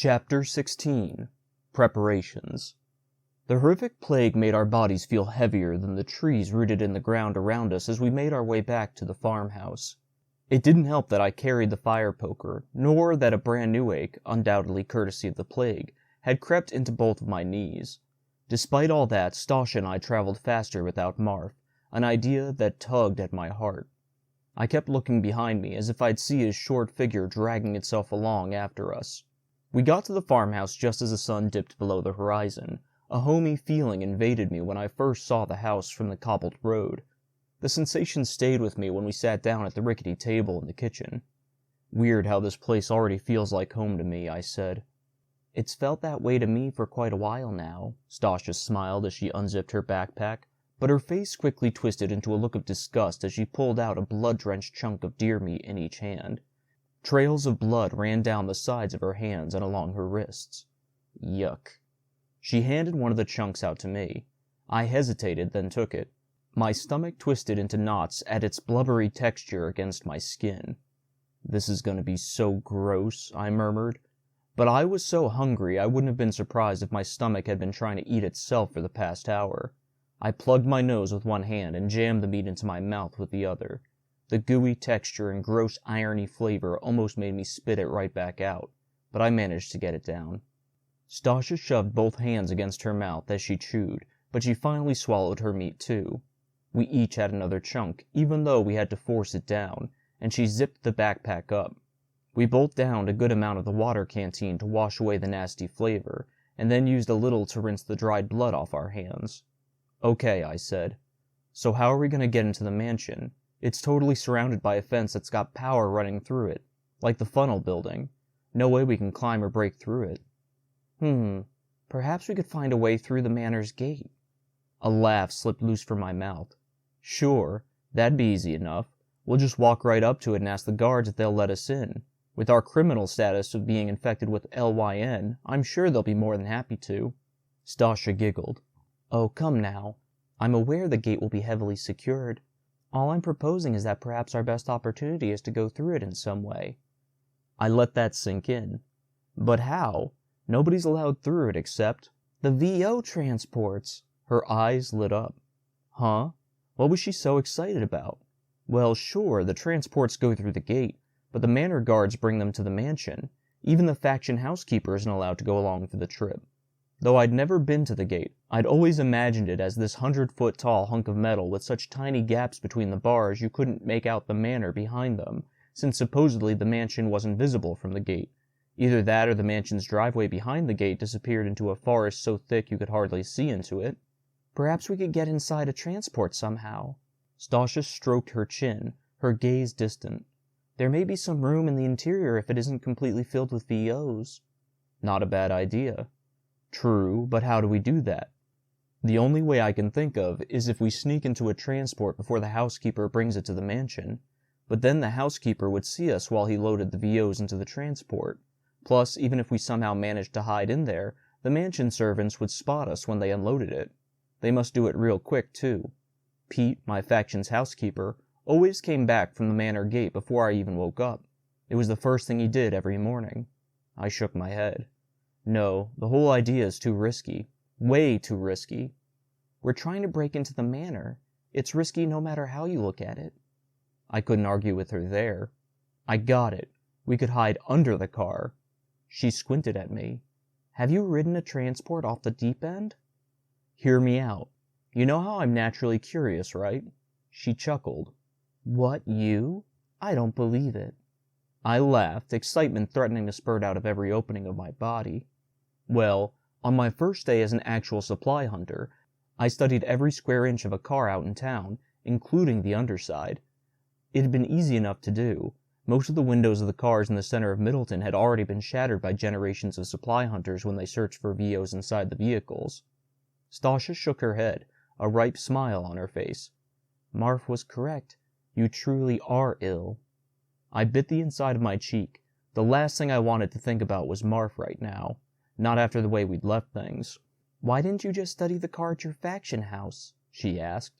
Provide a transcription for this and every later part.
Chapter 16. Preparations. The horrific plague made our bodies feel heavier than the trees rooted in the ground around us as we made our way back to the farmhouse. It didn't help that I carried the fire poker, nor that a brand new ache, undoubtedly courtesy of the plague, had crept into both of my knees. Despite all that, Stasha and I traveled faster without Marf, an idea that tugged at my heart. I kept looking behind me as if I'd see his short figure dragging itself along after us. We got to the farmhouse just as the sun dipped below the horizon. A homey feeling invaded me when I first saw the house from the cobbled road. The sensation stayed with me when we sat down at the rickety table in the kitchen. "Weird how this place already feels like home to me," I said. "It's felt that way to me for quite a while now," Stasha smiled as she unzipped her backpack, but her face quickly twisted into a look of disgust as she pulled out a blood-drenched chunk of deer meat in each hand. Trails of blood ran down the sides of her hands and along her wrists. Yuck. She handed one of the chunks out to me. I hesitated, then took it. My stomach twisted into knots at its blubbery texture against my skin. "This is going to be so gross," I murmured. But I was so hungry I wouldn't have been surprised if my stomach had been trying to eat itself for the past hour. I plugged my nose with one hand and jammed the meat into my mouth with the other. The gooey texture and gross irony flavor almost made me spit it right back out, but I managed to get it down. Stasha shoved both hands against her mouth as she chewed, but she finally swallowed her meat too. We each had another chunk, even though we had to force it down, and she zipped the backpack up. We both downed a good amount of the water canteen to wash away the nasty flavor, and then used a little to rinse the dried blood off our hands. "Okay," I said. "So how are we going to get into the mansion? It's totally surrounded by a fence that's got power running through it, like the funnel building. No way we can climb or break through it." Perhaps we could find a way through the manor's gate." A laugh slipped loose from my mouth. "Sure, that'd be easy enough. We'll just walk right up to it and ask the guards if they'll let us in. With our criminal status of being infected with LYN, I'm sure they'll be more than happy to." Stasha giggled. "Oh, come now. I'm aware the gate will be heavily secured. All I'm proposing is that perhaps our best opportunity is to go through it in some way." I let that sink in. "But how? Nobody's allowed through it except—" "The VO transports!" Her eyes lit up. Huh? What was she so excited about? "Well, sure, the transports go through the gate, but the manor guards bring them to the mansion. Even the faction housekeeper isn't allowed to go along for the trip. Though I'd never been to the gate, I'd always imagined it as this 100-foot-tall hunk of metal with such tiny gaps between the bars you couldn't make out the manor behind them, since supposedly the mansion wasn't visible from the gate. Either that or the mansion's driveway behind the gate disappeared into a forest so thick you could hardly see into it." "Perhaps we could get inside a transport somehow." Stasha stroked her chin, her gaze distant. "There may be some room in the interior if it isn't completely filled with VOs." "Not a bad idea." "True, but how do we do that?" "The only way I can think of is if we sneak into a transport before the housekeeper brings it to the mansion. But then the housekeeper would see us while he loaded the VOs into the transport. Plus, even if we somehow managed to hide in there, the mansion servants would spot us when they unloaded it. They must do it real quick, too. Pete, my faction's housekeeper, always came back from the manor gate before I even woke up. It was the first thing he did every morning." I shook my head. "No, the whole idea is too risky. Way too risky." "We're trying to break into the manor. It's risky no matter how you look at it." I couldn't argue with her there. "I got it. We could hide under the car." She squinted at me. "Have you ridden a transport off the deep end?" "Hear me out. You know how I'm naturally curious, right?" She chuckled. "What, you? I don't believe it." I laughed, excitement threatening to spurt out of every opening of my body. "Well, on my first day as an actual supply hunter, I studied every square inch of a car out in town, including the underside. It had been easy enough to do. Most of the windows of the cars in the center of Middleton had already been shattered by generations of supply hunters when they searched for VOs inside the vehicles." Stasha shook her head, a ripe smile on her face. "Marf was correct. You truly are ill." I bit the inside of my cheek. The last thing I wanted to think about was Marf right now. Not after the way we'd left things. "Why didn't you just study the car at your faction house?" she asked.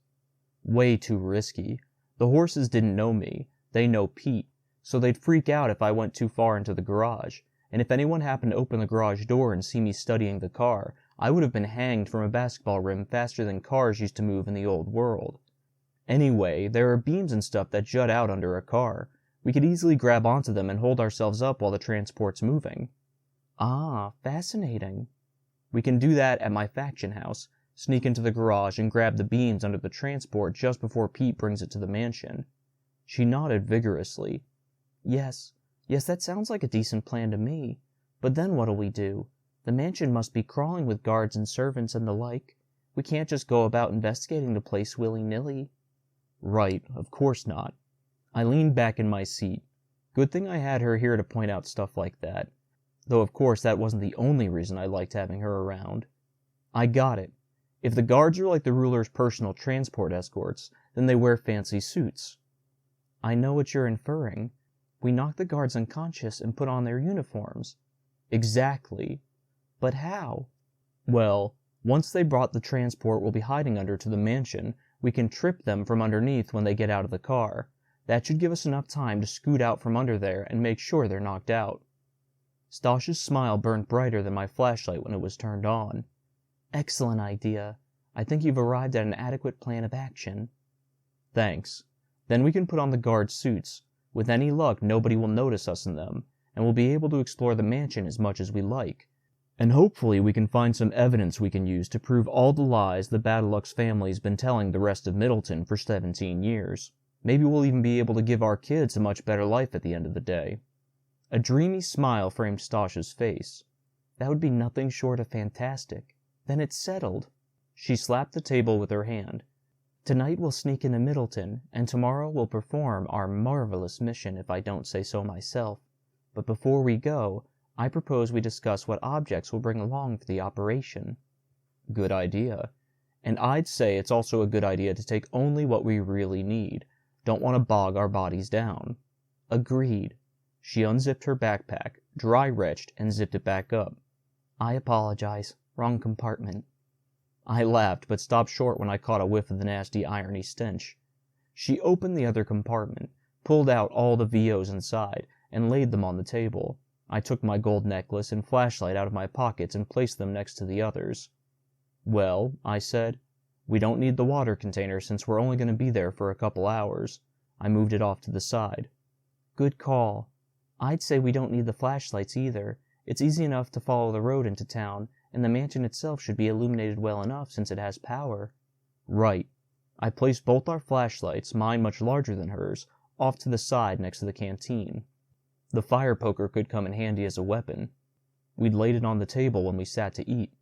"Way too risky. The horses didn't know me. They know Pete. So they'd freak out if I went too far into the garage. and if anyone happened to open the garage door and see me studying the car, I would have been hanged from a basketball rim faster than cars used to move in the old world. Anyway, there are beams and stuff that jut out under a car. We could easily grab onto them and hold ourselves up while the transport's moving. Ah, fascinating. We can do that at my faction house, sneak into the garage and grab the beams under the transport just before Pete brings it to the mansion. She nodded vigorously. Yes, that sounds like a decent plan to me. But then what'll we do? The mansion must be crawling with guards and servants and the like. We can't just go about investigating the place willy-nilly. Right, of course not. I leaned back in my seat. Good thing I had her here to point out stuff like that. Though of course that wasn't the only reason I liked having her around. I got it. If the guards are like the ruler's personal transport escorts, then they wear fancy suits. I know what you're inferring. We knock the guards unconscious and put on their uniforms. Exactly. But how? Well, once they brought the transport we'll be hiding under to the mansion, we can trip them from underneath when they get out of the car. That should give us enough time to scoot out from under there and make sure they're knocked out. Stosh's smile burned brighter than my flashlight when it was turned on. Excellent idea. I think you've arrived at an adequate plan of action. Thanks. Then we can put on the guard suits. With any luck, nobody will notice us in them, and we'll be able to explore the mansion as much as we like. And hopefully we can find some evidence we can use to prove all the lies the Badalux family's been telling the rest of Middleton for 17 years. Maybe we'll even be able to give our kids a much better life at the end of the day. A dreamy smile framed Stosh's face. That would be nothing short of fantastic. Then it's settled. She slapped the table with her hand. Tonight we'll sneak into Middleton, and tomorrow we'll perform our marvelous mission if I don't say so myself. But before we go, I propose we discuss what objects we'll bring along for the operation. Good idea. And I'd say it's also a good idea to take only what we really need. Don't want to bog our bodies down. Agreed. She unzipped her backpack, dry-retched, and zipped it back up. I apologize. Wrong compartment. I laughed, but stopped short when I caught a whiff of the nasty irony stench. She opened the other compartment, pulled out all the VOs inside, and laid them on the table. I took my gold necklace and flashlight out of my pockets and placed them next to the others. Well, I said, we don't need the water container since we're only going to be there for a couple hours. I moved it off to the side. Good call. I'd say we don't need the flashlights either. It's easy enough to follow the road into town, and the mansion itself should be illuminated well enough since it has power. Right. I placed both our flashlights, mine much larger than hers, off to the side next to the canteen. The fire poker could come in handy as a weapon. We'd laid it on the table when we sat to eat.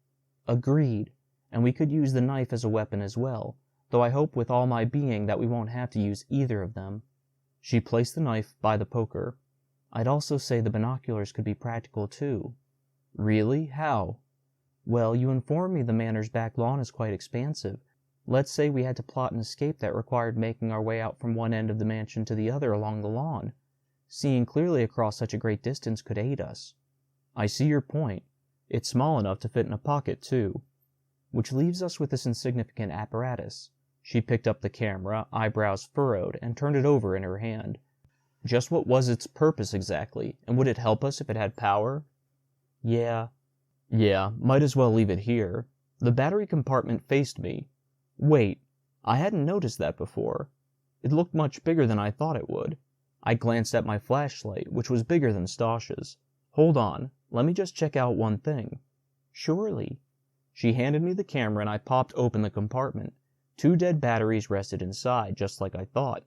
Agreed. And we could use the knife as a weapon as well, though I hope with all my being that we won't have to use either of them. She placed the knife by the poker. I'd also say the binoculars could be practical too. Really? How? Well, you informed me the manor's back lawn is quite expansive. Let's say we had to plot an escape that required making our way out from one end of the mansion to the other along the lawn. Seeing clearly across such a great distance could aid us. I see your point. It's small enough to fit in a pocket, too. Which leaves us with this insignificant apparatus. She picked up the camera, eyebrows furrowed, and turned it over in her hand. Just what was its purpose exactly, and would it help us if it had power? Yeah, might as well leave it here. The battery compartment faced me. Wait, I hadn't noticed that before. It looked much bigger than I thought it would. I glanced at my flashlight, which was bigger than Stosh's. Hold on, let me just check out one thing. Surely. She handed me the camera and I popped open the compartment. 2 dead batteries rested inside, just like I thought.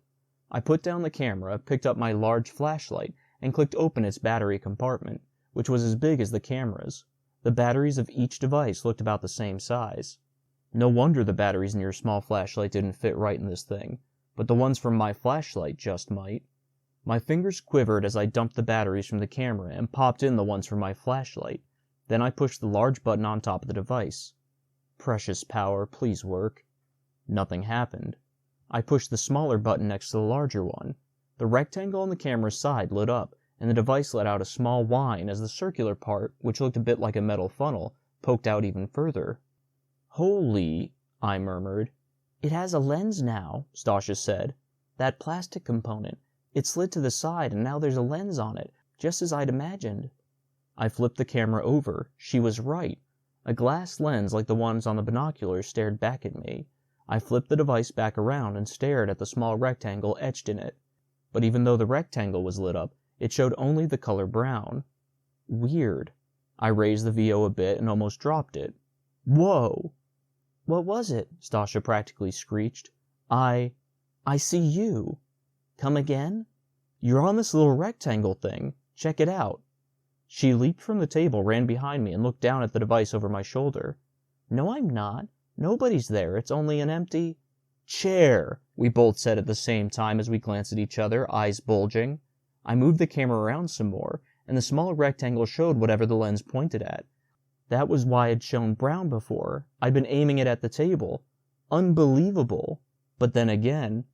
I put down the camera, picked up my large flashlight, and clicked open its battery compartment, which was as big as the camera's. The batteries of each device looked about the same size. No wonder the batteries in your small flashlight didn't fit right in this thing, but the ones from my flashlight just might. My fingers quivered as I dumped the batteries from the camera and popped in the ones from my flashlight. Then I pushed the large button on top of the device. Precious power, please work. Nothing happened. I pushed the smaller button next to the larger one. The rectangle on the camera's side lit up, and the device let out a small whine as the circular part, which looked a bit like a metal funnel, poked out even further. Holy, I murmured. It has a lens now, Stasha said. That plastic component. It slid to the side and now there's a lens on it, just as I'd imagined. I flipped the camera over. She was right. A glass lens like the ones on the binoculars stared back at me. I flipped the device back around and stared at the small rectangle etched in it. But even though the rectangle was lit up, it showed only the color brown. Weird. I raised the VO a bit and almost dropped it. Whoa! What was it? Stasha practically screeched. I see you. Come again? You're on this little rectangle thing. Check it out. She leaped from the table, ran behind me, and looked down at the device over my shoulder. No, I'm not. Nobody's there. It's only an empty chair, we both said at the same time as we glanced at each other, eyes bulging. I moved the camera around some more, and the small rectangle showed whatever the lens pointed at. That was why it shown brown before. I'd been aiming it at the table. Unbelievable. But then again,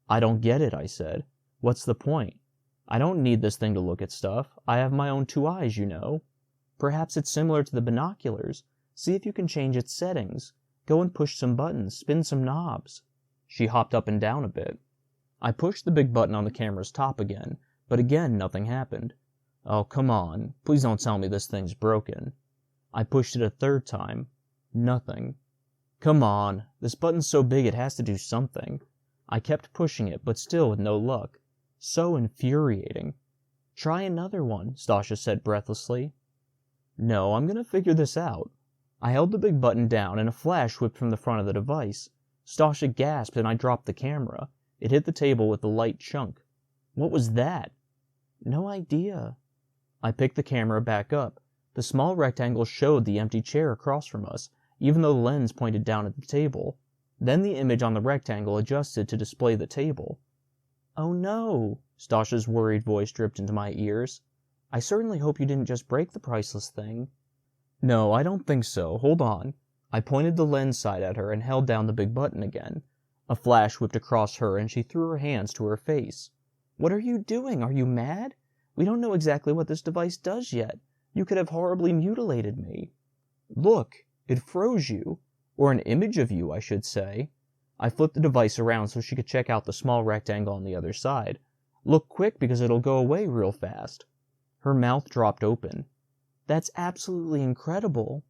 I don't get it, I said. What's the point? I don't need this thing to look at stuff. I have my own 2 eyes, you know. Perhaps it's similar to the binoculars. See if you can change its settings. Go and push some buttons, spin some knobs. She hopped up and down a bit. I pushed the big button on the camera's top again, but again nothing happened. Oh, come on. Please don't tell me this thing's broken. I pushed it a 3rd time. Nothing. Come on. This button's so big it has to do something. I kept pushing it, but still with no luck. So infuriating. Try another one, Stasha said breathlessly. No, I'm gonna figure this out. I held the big button down and a flash whipped from the front of the device. Stasha gasped and I dropped the camera. It hit the table with a light chunk. What was that? No idea. I picked the camera back up. The small rectangle showed the empty chair across from us, even though the lens pointed down at the table. Then the image on the rectangle adjusted to display the table. Oh no, Stasha's worried voice dripped into my ears. I certainly hope you didn't just break the priceless thing. No, I don't think so. Hold on. I pointed the lens side at her and held down the big button again. A flash whipped across her and she threw her hands to her face. What are you doing? Are you mad? We don't know exactly what this device does yet. You could have horribly mutilated me. Look, it froze you. Or an image of you, I should say. I flipped the device around so she could check out the small rectangle on the other side. Look quick because it'll go away real fast. Her mouth dropped open. That's absolutely incredible.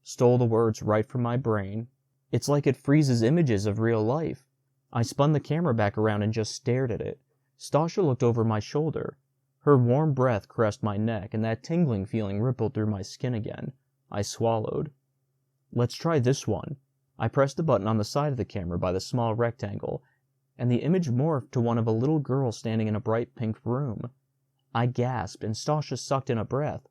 Stole the words right from my brain. It's like it freezes images of real life. I spun the camera back around and just stared at it. Stasha looked over my shoulder. Her warm breath caressed my neck, and that tingling feeling rippled through my skin again. I swallowed. Let's try this one. I pressed a button on the side of the camera by the small rectangle, and the image morphed to one of a little girl standing in a bright pink room. I gasped, and Stasha sucked in a breath.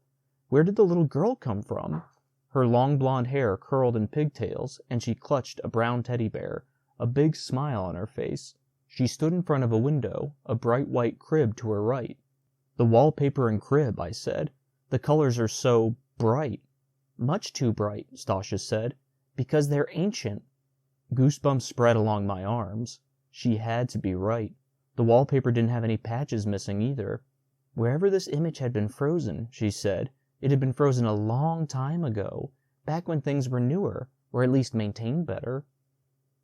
Where did the little girl come from? Her long blonde hair curled in pigtails, and she clutched a brown teddy bear, a big smile on her face. She stood in front of a window, a bright white crib to her right. The wallpaper and crib, I said. The colors are so bright. Much too bright, Stasha said. Because they're ancient. Goosebumps spread along my arms. She had to be right. The wallpaper didn't have any patches missing either. Wherever this image had been frozen, she said, it had been frozen a long time ago, back when things were newer, or at least maintained better.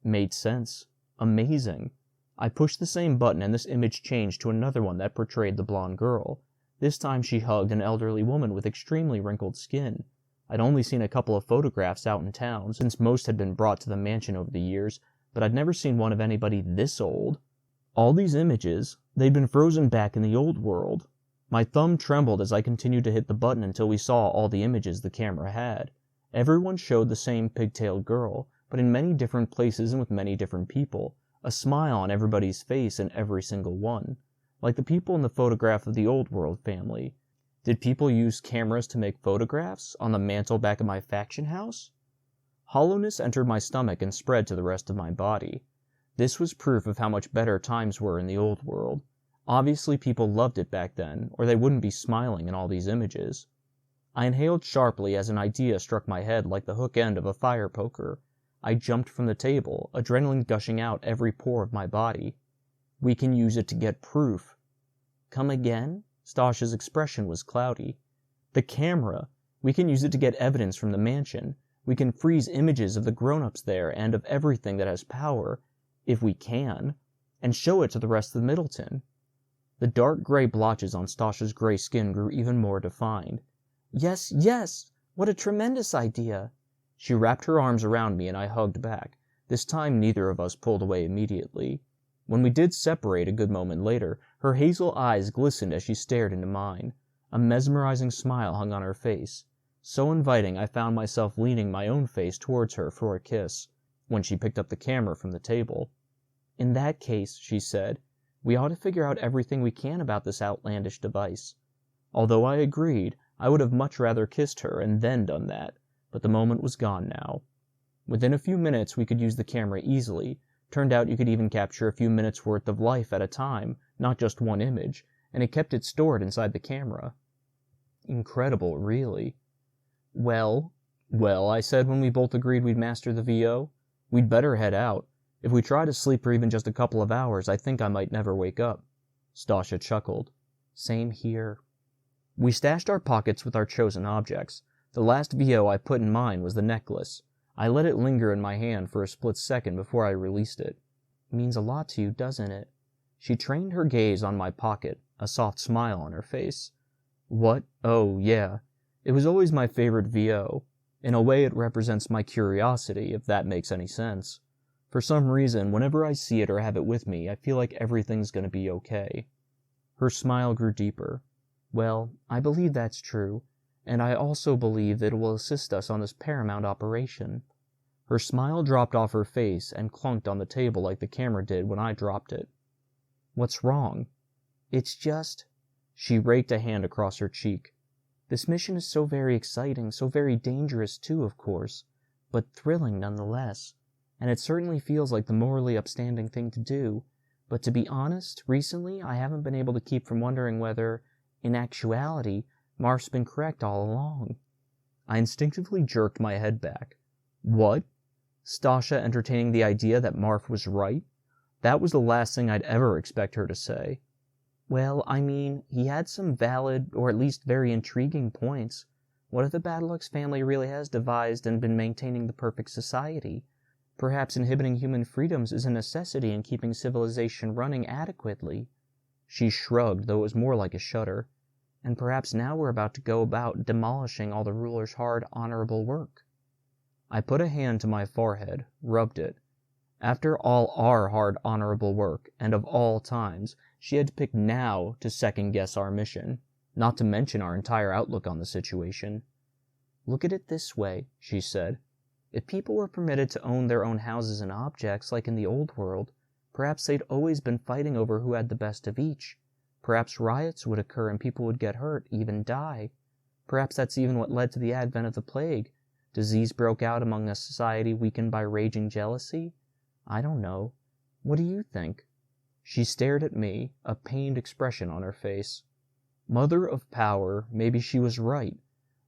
Made sense. Amazing. I pushed the same button and this image changed to another one that portrayed the blonde girl. This time she hugged an elderly woman with extremely wrinkled skin. I'd only seen a couple of photographs out in town, since most had been brought to the mansion over the years, but I'd never seen one of anybody this old. All these images, they'd been frozen back in the old world. My thumb trembled as I continued to hit the button until we saw all the images the camera had. Everyone showed the same pigtailed girl, but in many different places and with many different people, a smile on everybody's face in every single one, like the people in the photograph of the old world family. Did people use cameras to make photographs on the mantel back of my faction house? Hollowness entered my stomach and spread to the rest of my body. This was proof of how much better times were in the old world. Obviously people loved it back then, or they wouldn't be smiling in all these images. I inhaled sharply as an idea struck my head like the hook end of a fire poker. I jumped from the table, adrenaline gushing out every pore of my body. We can use it to get proof. Come again? Stasha's expression was cloudy. The camera. We can use it to get evidence from the mansion. We can freeze images of the grown-ups there and of everything that has power, if we can, and show it to the rest of Middleton. The dark gray blotches on Stasha's gray skin grew even more defined. Yes, yes! What a tremendous idea! She wrapped her arms around me and I hugged back. This time neither of us pulled away immediately. When we did separate a good moment later, her hazel eyes glistened as she stared into mine. A mesmerizing smile hung on her face. So inviting I found myself leaning my own face towards her for a kiss, when she picked up the camera from the table. "In that case," she said, "we ought to figure out everything we can about this outlandish device." Although I agreed, I would have much rather kissed her and then done that, but the moment was gone now. Within a few minutes we could use the camera easily. Turned out you could even capture a few minutes worth of life at a time, not just one image, and it kept it stored inside the camera. Incredible, really. Well, I said when we both agreed we'd master the VO. We'd better head out. If we try to sleep for even just a couple of hours, I think I might never wake up. Stasha chuckled. Same here. We stashed our pockets with our chosen objects. The last VO I put in mine was the necklace. I let it linger in my hand for a split second before I released it. Means a lot to you, doesn't it? She trained her gaze on my pocket, a soft smile on her face. What? Oh, yeah. It was always my favorite VO. In a way, it represents my curiosity, if that makes any sense. For some reason, whenever I see it or have it with me, I feel like everything's gonna be okay. Her smile grew deeper. Well, I believe that's true, and I also believe that it will assist us on this paramount operation. Her smile dropped off her face and clunked on the table like the camera did when I dropped it. What's wrong? It's just... She raked a hand across her cheek. This mission is so very exciting, so very dangerous too, of course, but thrilling nonetheless, and it certainly feels like the morally upstanding thing to do, but to be honest, recently I haven't been able to keep from wondering whether, in actuality, Marf's been correct all along. I instinctively jerked my head back. What? Stasha entertaining the idea that Marf was right? That was the last thing I'd ever expect her to say. Well, I mean, he had some valid, or at least very intriguing points. What if the Badalux family really has devised and been maintaining the perfect society? Perhaps inhibiting human freedoms is a necessity in keeping civilization running adequately. She shrugged, though it was more like a shudder. And perhaps now we're about to go about demolishing all the ruler's hard, honorable work. I put a hand to my forehead, rubbed it. After all our hard, honorable work, and of all times, she had to pick now to second-guess our mission, not to mention our entire outlook on the situation. Look at it this way, she said. If people were permitted to own their own houses and objects like in the old world, perhaps they'd always been fighting over who had the best of each. Perhaps riots would occur and people would get hurt, even die. Perhaps that's even what led to the advent of the plague. Disease broke out among a society weakened by raging jealousy. I don't know. What do you think? She stared at me, a pained expression on her face. Mother of power, maybe she was right.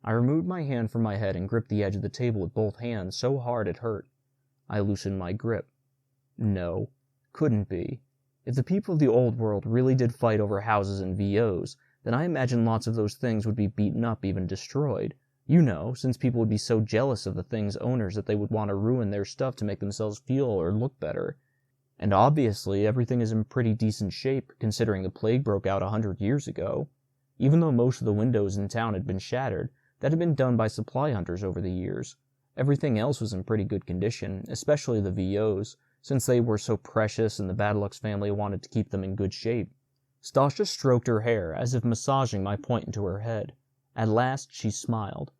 I removed my hand from my head and gripped the edge of the table with both hands so hard it hurt. I loosened my grip. No, couldn't be. If the people of the old world really did fight over houses and VOs, then I imagine lots of those things would be beaten up, even destroyed. You know, since people would be so jealous of the thing's owners that they would want to ruin their stuff to make themselves feel or look better. And obviously, everything is in pretty decent shape, considering the plague broke out 100 years ago. Even though most of the windows in town had been shattered, that had been done by supply hunters over the years. Everything else was in pretty good condition, especially the VOs, since they were so precious and the Badalux family wanted to keep them in good shape. Stasha stroked her hair, as if massaging my point into her head. At last she smiled.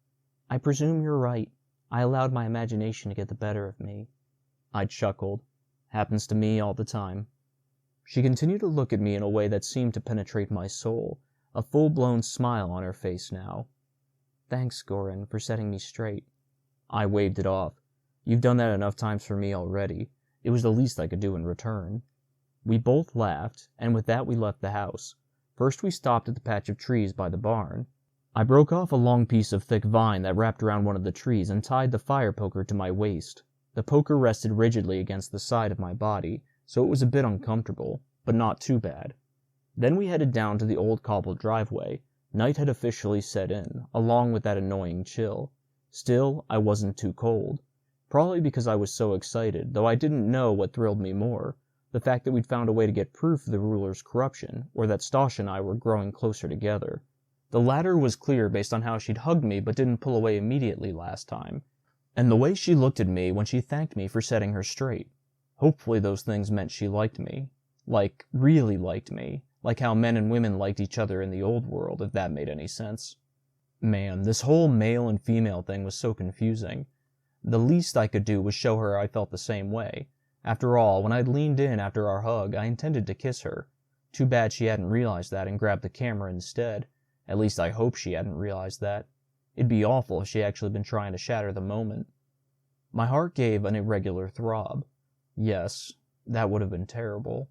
I presume you're right. I allowed my imagination to get the better of me. I chuckled. Happens to me all the time. She continued to look at me in a way that seemed to penetrate my soul, a full-blown smile on her face now. Thanks, Goran, for setting me straight. I waved it off. You've done that enough times for me already. It was the least I could do in return. We both laughed, and with that we left the house. First we stopped at the patch of trees by the barn. I broke off a long piece of thick vine that wrapped around one of the trees and tied the fire poker to my waist. The poker rested rigidly against the side of my body, so it was a bit uncomfortable, but not too bad. Then we headed down to the old cobbled driveway. Night had officially set in, along with that annoying chill. Still, I wasn't too cold. Probably because I was so excited, though I didn't know what thrilled me more. The fact that we'd found a way to get proof of the ruler's corruption, or that Stasha and I were growing closer together. The latter was clear based on how she'd hugged me but didn't pull away immediately last time, and the way she looked at me when she thanked me for setting her straight. Hopefully those things meant she liked me. Like, really liked me. Like how men and women liked each other in the old world, if that made any sense. Man, this whole male and female thing was so confusing. The least I could do was show her I felt the same way. After all, when I'd leaned in after our hug, I intended to kiss her. Too bad she hadn't realized that and grabbed the camera instead. At least I hope she hadn't realized that. It'd be awful if she actually been trying to shatter the moment. My heart gave an irregular throb. Yes, that would have been terrible.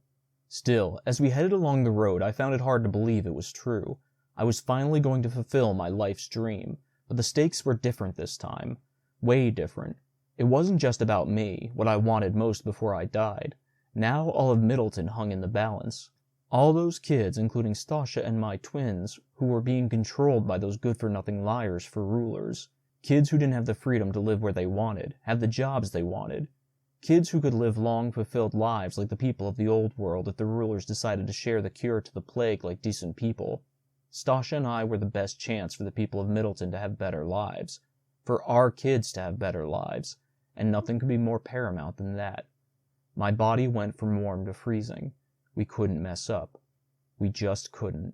Still, as we headed along the road, I found it hard to believe it was true. I was finally going to fulfill my life's dream, but the stakes were different this time. Way different. It wasn't just about me, what I wanted most before I died. Now all of Middleton hung in the balance. All those kids, including Stasha and my twins, who were being controlled by those good-for-nothing liars for rulers. Kids who didn't have the freedom to live where they wanted, have the jobs they wanted. Kids who could live long, fulfilled lives like the people of the old world if the rulers decided to share the cure to the plague like decent people. Stasha and I were the best chance for the people of Middleton to have better lives. For our kids to have better lives. And nothing could be more paramount than that. My body went from warm to freezing. We couldn't mess up. We just couldn't.